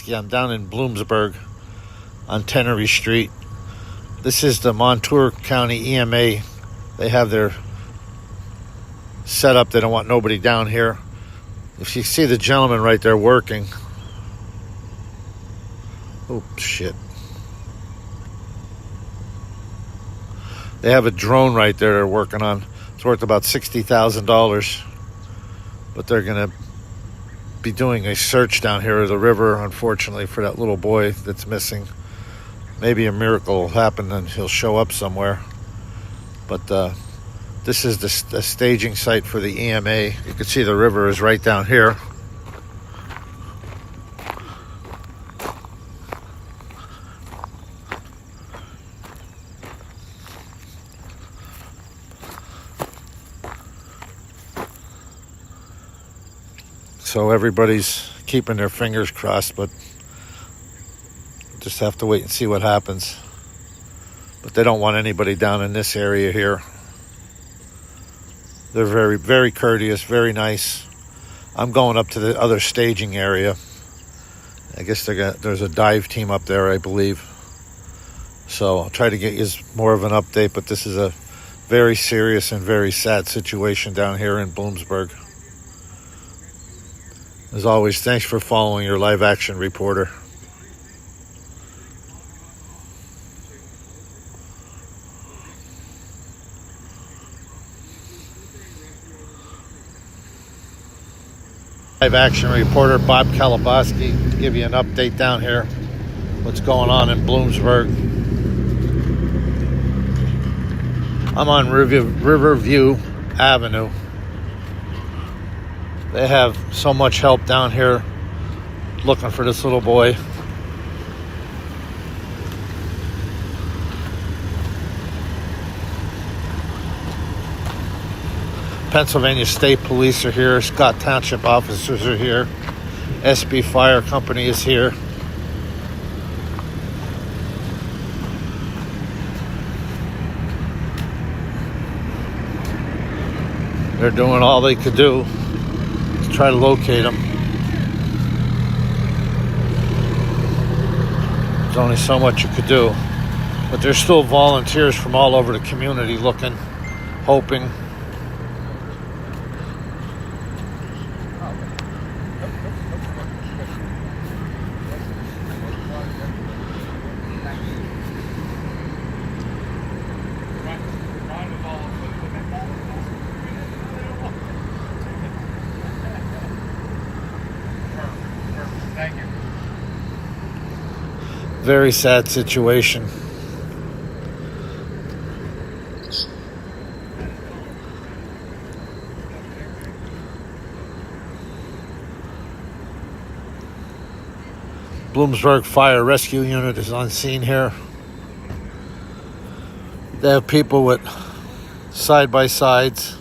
Kalabowski. I'm down in Bloomsburg on Tenery Street. This is the Montour County EMA. They have their setup. They don't want nobody down here. If you see the gentleman right there working. Oh, shit. They have a drone right there they're working on. It's worth about $60,000. But they're going to be doing a search down here of the river, unfortunately, for that little boy that's missing. Maybe a miracle will happen and he'll show up somewhere. But this is the staging site for the EMA. You can see the river is right down here. So everybody's keeping their fingers crossed, but just have to wait and see what happens. But they don't want anybody down in this area here. They're very, very courteous, very nice. I'm going up to the other staging area. I guess there's a dive team up there, I believe. So I'll try to get you more of an update, but this is a very serious and very sad situation down here in Bloomsburg. As always, thanks for following your live action reporter. Live action reporter Bob Kalabowski to give you an update down here. What's going on in Bloomsburg. I'm on Riverview Avenue. They have so much help down here looking for this little boy. Pennsylvania State Police are here. Scott Township officers are here. SB Fire Company is here. They're doing all they could do to try to locate him. There's only so much you could do. But there's still volunteers from all over the community looking, hoping. Thank you. Very sad situation. Bloomsburg Fire Rescue Unit is on scene here. They have people with side-by-sides.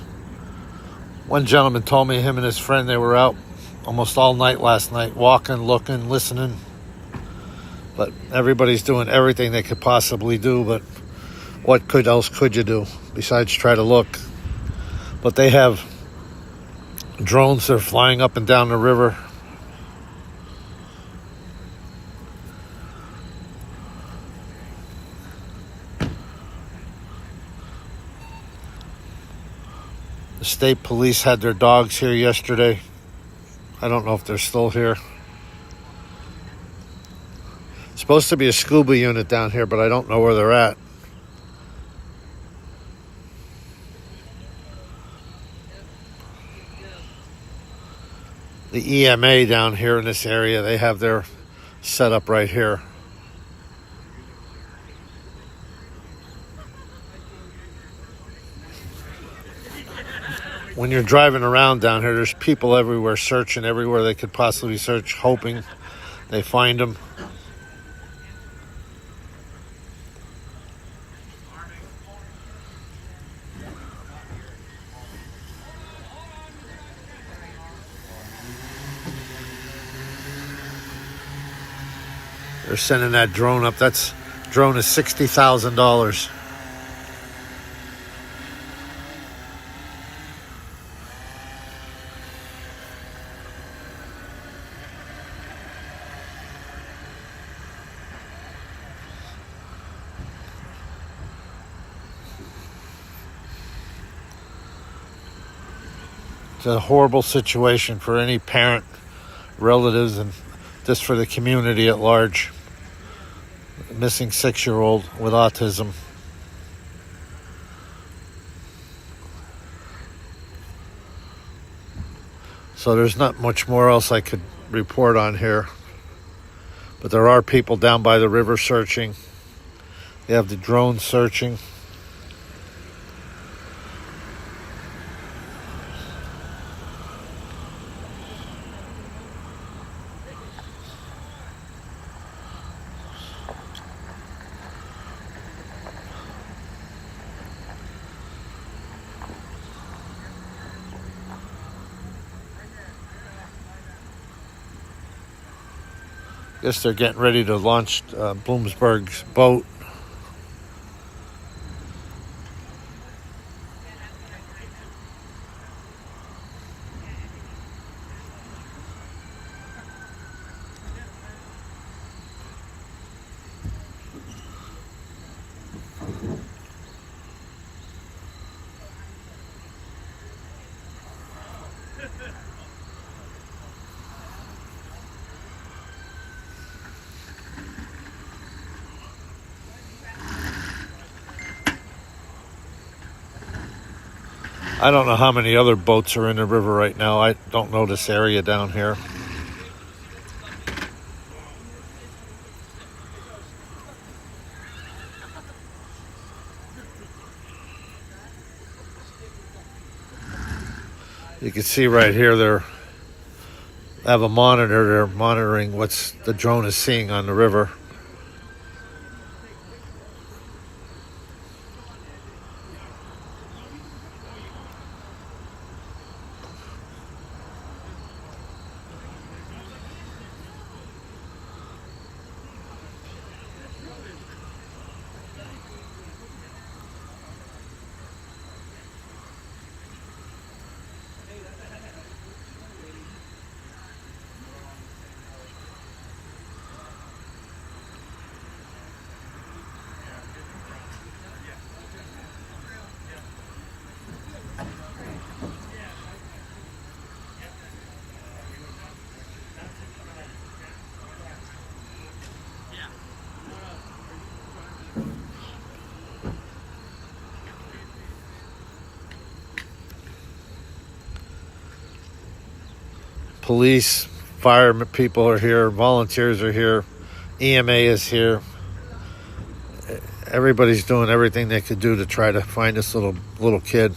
One gentleman told me him and his friend, they were out almost all night last night, walking, looking, listening. But everybody's doing everything they could possibly do, but what else could you do besides try to look? But they have drones that are flying up and down the river. The state police had their dogs here yesterday. I don't know if they're still here. Supposed to be a scuba unit down here, but I don't know where they're at. The EMA down here in this area, they have their setup right here. When you're driving around down here, there's people everywhere searching everywhere they could possibly search, hoping they find them. They're sending that drone up. Drone is $60,000. It's a horrible situation for any parent, relatives, and just for the community at large. A missing 6-year-old with autism. So there's not much more else I could report on here. But there are people down by the river searching. They have the drone searching. Guess they're getting ready to launch Bloomsburg's boat. I don't know how many other boats are in the river right now. I don't know this area down here. You can see right here they have a monitor. They're monitoring what's the drone is seeing on the river. Police, fire people are here, volunteers are here, EMA is here. Everybody's doing everything they could do to try to find this little kid.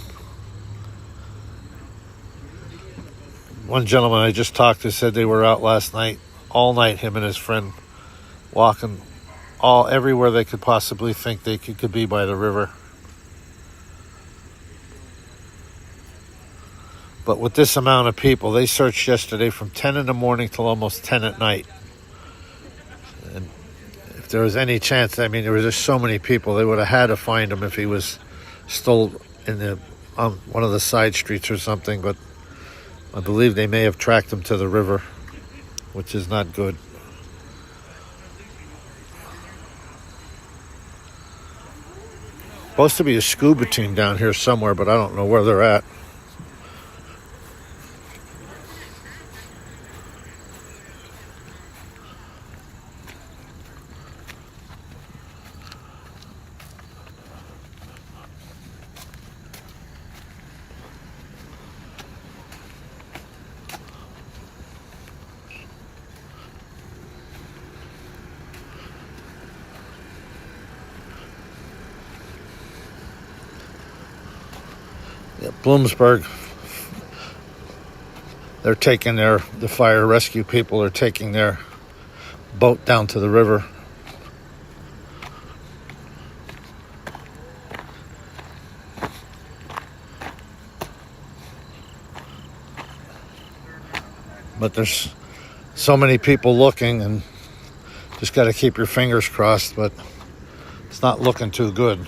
One gentleman I just talked to said they were out last night, all night, him and his friend, walking everywhere they could possibly think they could be by the river. But with this amount of people, they searched yesterday from 10 in the morning till almost 10 at night. And if there was any chance, I mean, there was just so many people, they would have had to find him if he was still on one of the side streets or something. But I believe they may have tracked him to the river, which is not good. Supposed to be a scuba team down here somewhere, but I don't know where they're at. Yeah, Bloomsburg, they're taking the fire rescue people are taking their boat down to the river. But there's so many people looking, and just got to keep your fingers crossed, but it's not looking too good.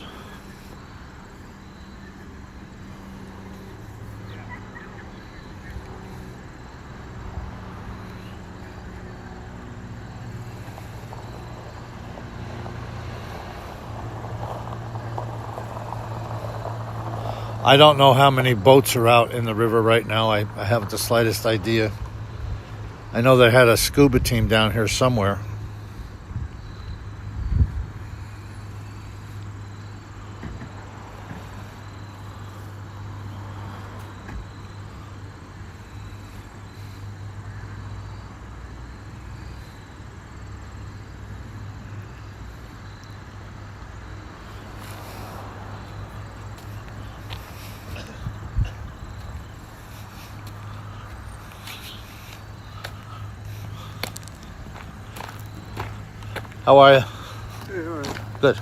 I don't know how many boats are out in the river right now. I haven't the slightest idea. I know they had a scuba team down here somewhere. How are you? Hey, all right. Good.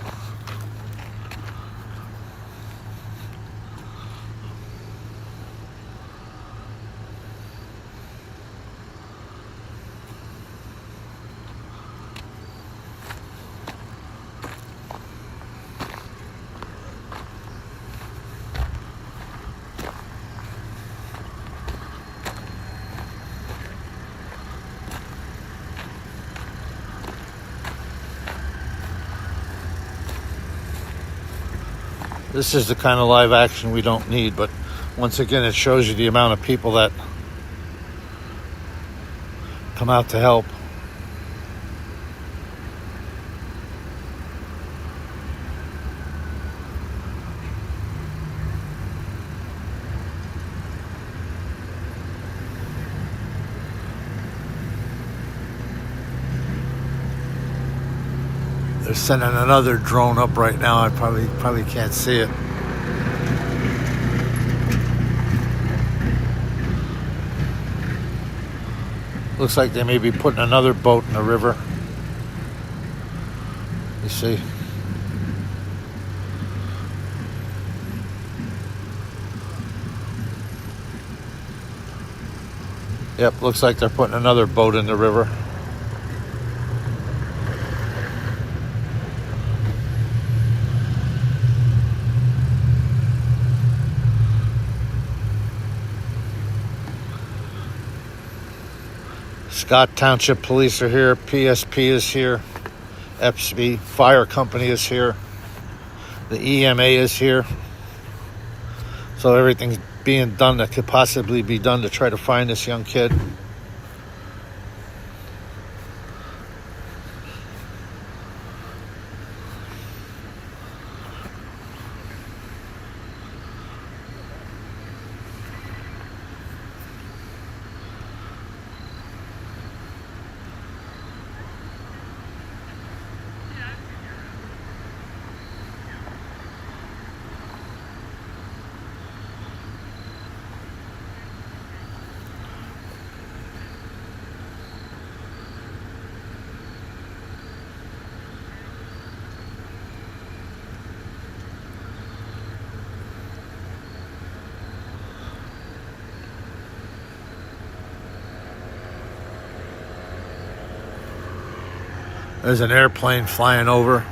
This is the kind of live action we don't need, but once again, it shows you the amount of people that come out to help. They're sending another drone up right now. I probably can't see it. Looks like they may be putting another boat in the river. You see? Yep, looks like they're putting another boat in the river. Scott Township Police are here. PSP is here. Epsby Fire Company is here. The EMA is here. So everything's being done that could possibly be done to try to find this young kid. There's an airplane flying over.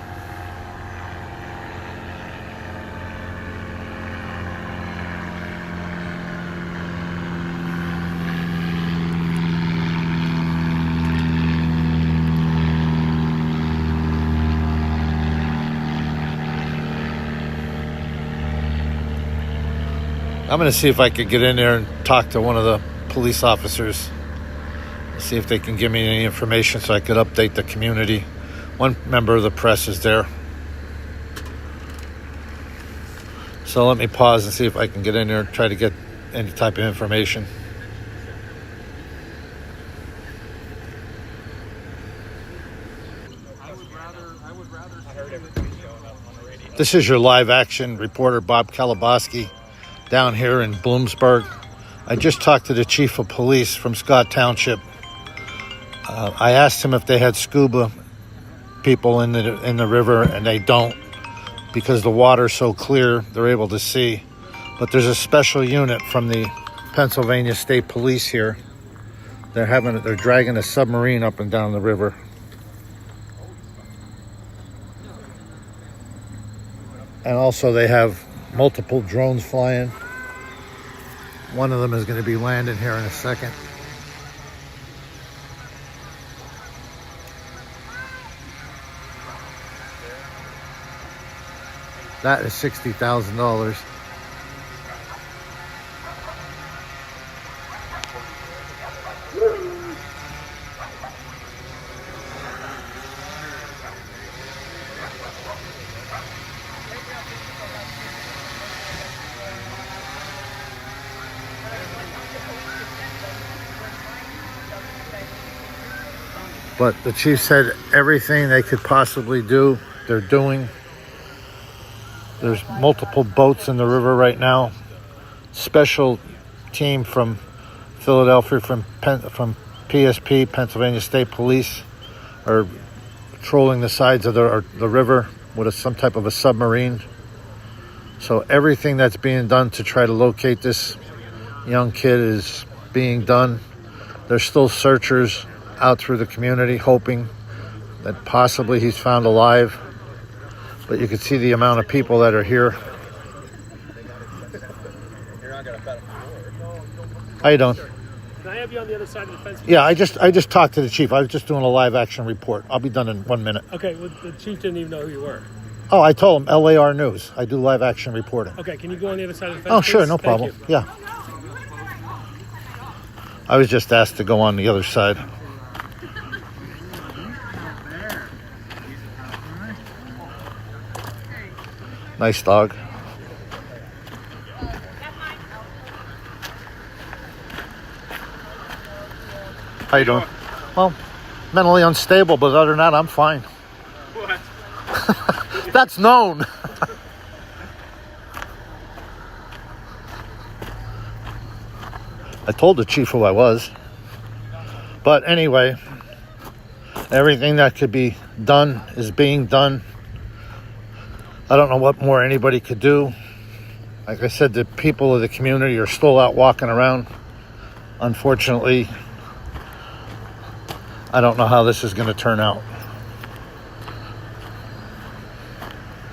I'm going to see if I could get in there and talk to one of the police officers. See if they can give me any information so I could update the community. One member of the press is there. So let me pause and see if I can get in there and try to get any type of information. This is your live action reporter, Bob Kalabowski, down here in Bloomsburg. I just talked to the chief of police from Scott Township. I asked him if they had scuba people in the river, and they don't, because the water's so clear they're able to see. But there's a special unit from the Pennsylvania State Police here. They're dragging a submarine up and down the river. And also they have multiple drones flying. One of them is going to be landing here in a second. That is $60,000. But the chief said everything they could possibly do, they're doing. There's multiple boats in the river right now. Special team from Philadelphia, from PSP, Pennsylvania State Police, are patrolling the sides of the river with some type of a submarine. So everything that's being done to try to locate this young kid is being done. There's still searchers out through the community hoping that possibly he's found alive. But you can see the amount of people that are here. How you doing? Can I have you on the other side of the fence? Yeah, I just talked to the chief. I was just doing a live action report. I'll be done in 1 minute. Okay, well, the chief didn't even know who you were. Oh, I told him LAR News. I do live action reporting. Okay, can you go on the other side of the fence? Oh, sure, please? no Thank problem. you. Yeah. I was just asked to go on the other side. Nice dog. How you doing? Well, mentally unstable, but other than that, I'm fine. What? That's known. I told the chief who I was. But anyway, everything that could be done is being done. I don't know what more anybody could do. Like I said, the people of the community are still out walking around. Unfortunately, I don't know how this is going to turn out.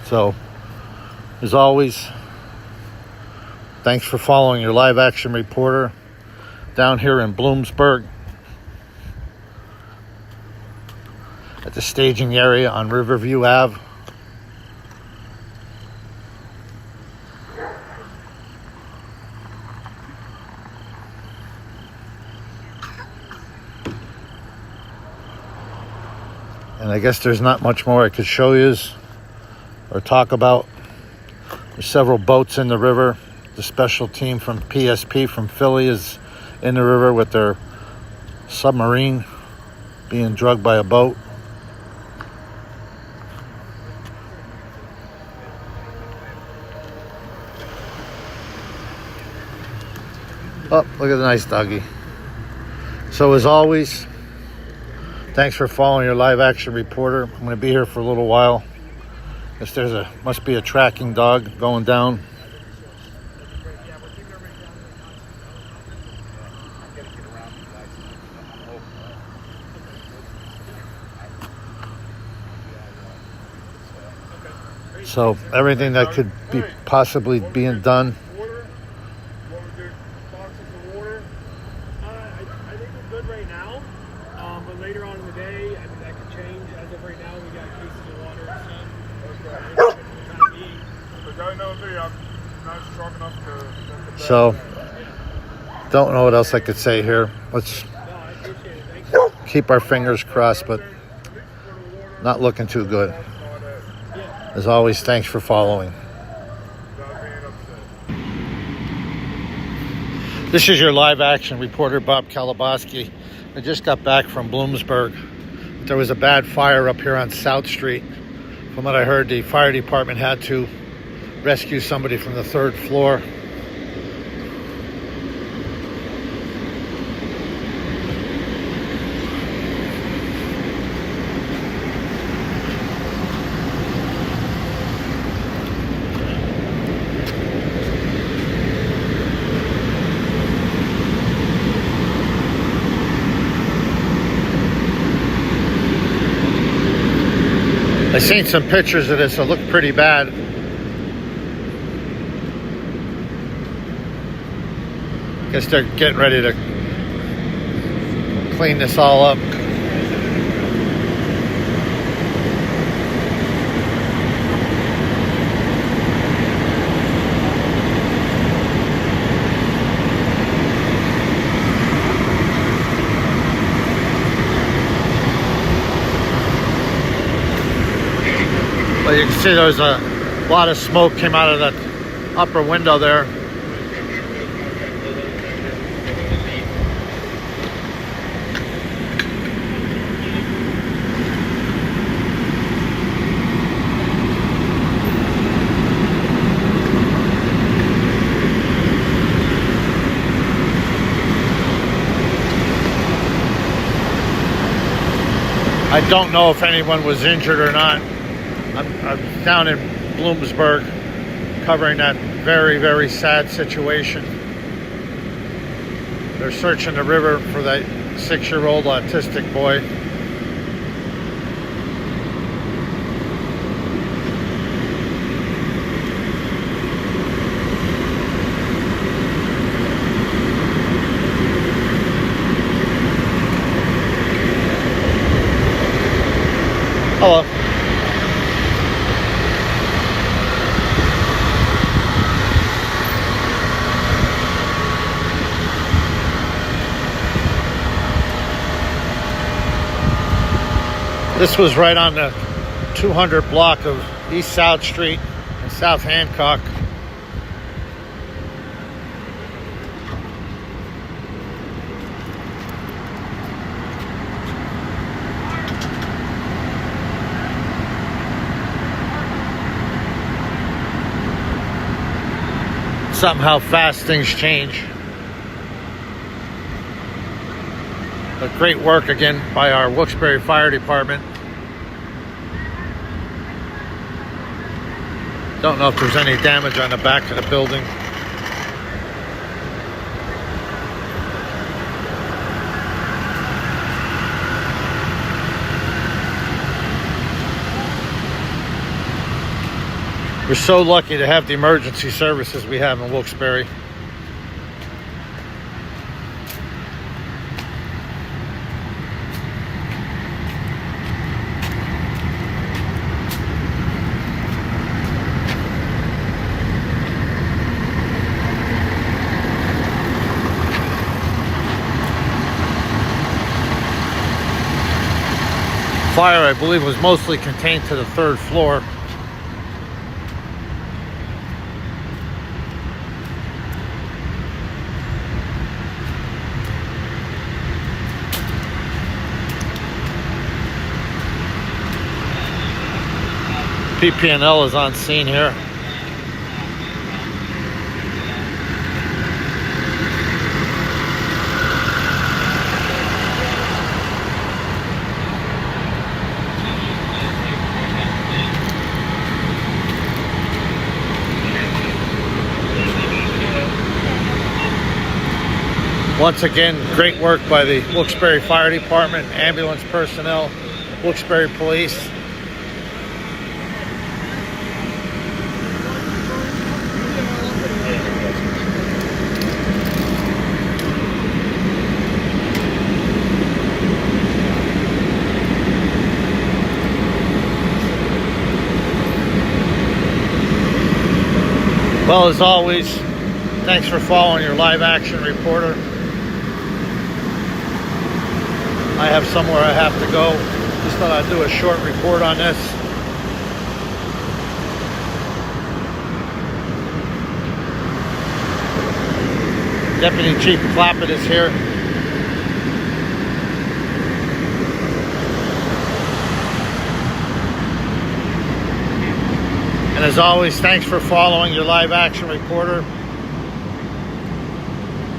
So, as always, thanks for following your live action reporter down here in Bloomsburg at the staging area on Riverview Ave. And I guess there's not much more I could show you or talk about. There's several boats in the river. The special team from PSP from Philly is in the river with their submarine being drugged by a boat. Oh, look at the nice doggy. So as always, thanks for following your live action reporter. I'm going to be here for a little while. Guess must be a tracking dog going down. So everything that could be possibly being done. I think we're good right now, but later on in the day, I mean, that could change. As of right now, we got cases of water and stuff. So, don't know what else I could say here. Let's keep our fingers crossed, but not looking too good. As always, thanks for following. This is your live action reporter, Bob Kalaboski. I just got back from Bloomsburg. There was a bad fire up here on South Street. From what I heard, the fire department had to rescue somebody from the third floor. I seen some pictures of this. It looked pretty bad. Guess they're getting ready to clean this all up. But you can see there's a lot of smoke came out of that upper window there. I don't know if anyone was injured or not. I'm down in Bloomsburg covering that very, very sad situation. They're searching the river for that 6-year-old autistic boy. Hello. This was right on the 200 block of East South Street in South Hancock. Something how fast things change. But great work again by our Wilkes-Barre Fire Department. Don't know if there's any damage on the back of the building. We're so lucky to have the emergency services we have in Wilkes-Barre. Fire, I believe, was mostly contained to the 3rd floor. PPNL is on scene here. Once again, great work by the Wilkes-Barre Fire Department, ambulance personnel, Wilkes-Barre Police. Well, as always, thanks for following your live action reporter. I have somewhere I have to go. Just thought I'd do a short report on this. Deputy Chief Clappett is here. And as always, thanks for following your live action reporter.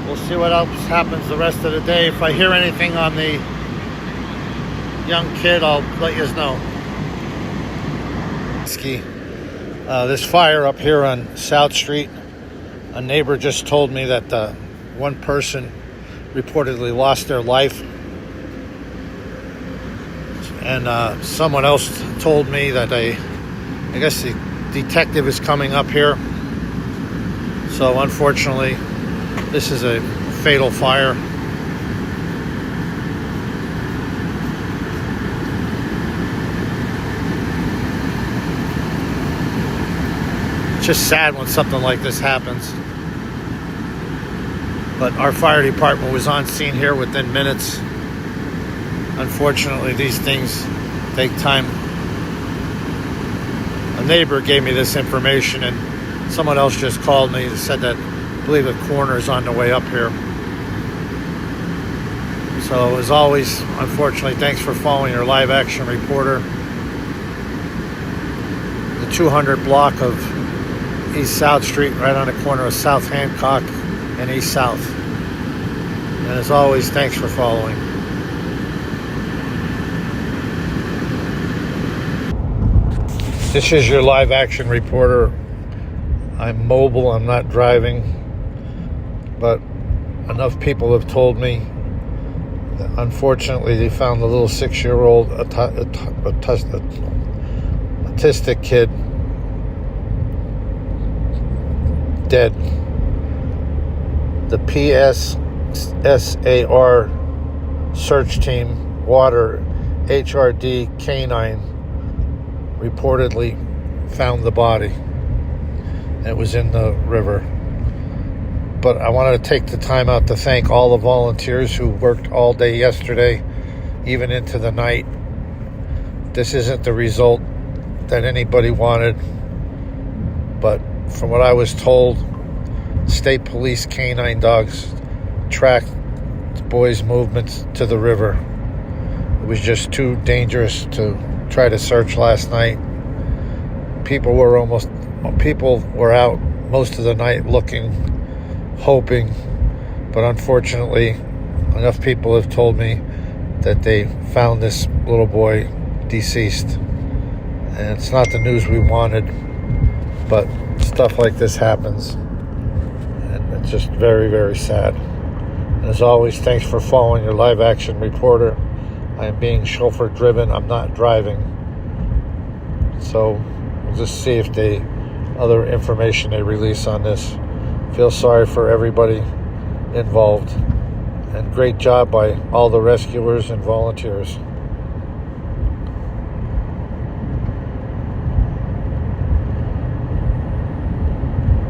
We'll see what else happens the rest of the day. If I hear anything on the young kid, I'll let you know. This fire up here on South Street, a neighbor just told me that one person reportedly lost their life. And someone else told me that I guess the detective is coming up here. So unfortunately, this is a fatal fire. It's just sad when something like this happens. But our fire department was on scene here within minutes. Unfortunately, these things take time. A neighbor gave me this information, and someone else just called me and said that I believe the coroner's on the way up here. So as always, unfortunately, thanks for following your live action reporter. The 200 block of East South Street, right on the corner of South Hancock and East South. And as always, thanks for following. This is your live action reporter. I'm mobile, I'm not driving, but enough people have told me that unfortunately they found the little 6-year-old autistic kid dead. The PSSAR search team, water, HRD canine, reportedly found the body. It was in the river. But I wanted to take the time out to thank all the volunteers who worked all day yesterday, even into the night. This isn't the result that anybody wanted, but from what I was told, state police canine dogs tracked the boys' movements to the river. It was just too dangerous to try to search last night. People were out most of the night looking, hoping, but unfortunately enough people have told me that they found this little boy deceased. And it's not the news we wanted, but stuff like this happens, and it's just very, very sad. And as always, thanks for following your live action reporter. I am being chauffeur driven, I'm not driving, so we'll just see if other information they release on this. Feel sorry for everybody involved, and great job by all the rescuers and volunteers.